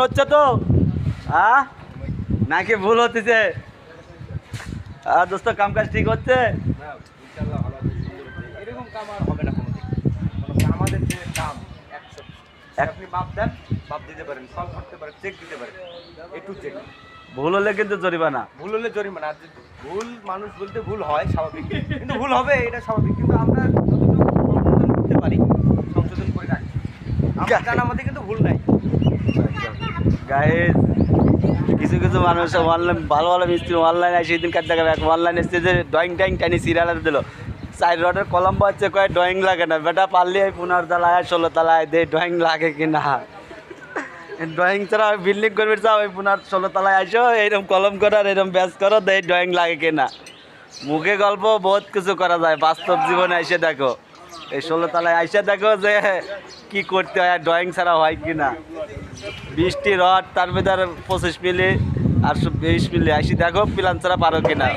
হচ্ছে তো নাকি ভুল হতেছে? দোস্ত কাম কাজ ঠিক হচ্ছে? এরকম কাম আর হবে না কোনোদিন। আমাদের যে কাম 100 আপনি মাপ দেন, মাপ দিতে পারেন, সলভ করতে পারেন, চেক দিতে পারেন, এ টু জেড। ভুল হলে কিন্তু জরিমানা। ভুল হলে জরিমানা। আর ভুল, মানুষ বলতে ভুল হয় স্বাভাবিক, কিন্তু ভুল হবে এটা স্বাভাবিক। কিন্তু আমরা যতটুকু সংশোধন করতে পারি সংশোধন করে রাখি। আমার জানার মধ্যে কিন্তু ভুল নাই। গাইজ কিছু কিছু মানুষ অনলাইন ভালো ভালো মিস্ত্রি অনলাইনে সেই দিন কাট দেখাবে অনলাইন এসছে যে ড্রয়িং টাইং টাইনি সিরিয়াল দিল সাইড রোডের কলম হচ্ছে কয় ড্রয়িং লাগে না বেটা পারলে 15 তলায় 16 তলায় দে ড্রয়িং লাগে কি না। ড্রয়িং ছাড়া বিল্ডিং করবে চাও ওই 15 16 তলায় আসো এইরকম কলম করো আর এরকম ব্যাস করো দে ড্রয়িং লাগে কি না। মুখে গল্প বহুত কিছু করা যায়, বাস্তব জীবনে এসে দেখো এই 16 তলায় এসে দেখো যে কি করতে হয় আর ড্রয়িং ছাড়া হয় কি না। 20টি রড তার ভিতরে 25 মিলি আর 20 মিলি আসি দেখো প্ল্যান ছাড়া পারো কিনা।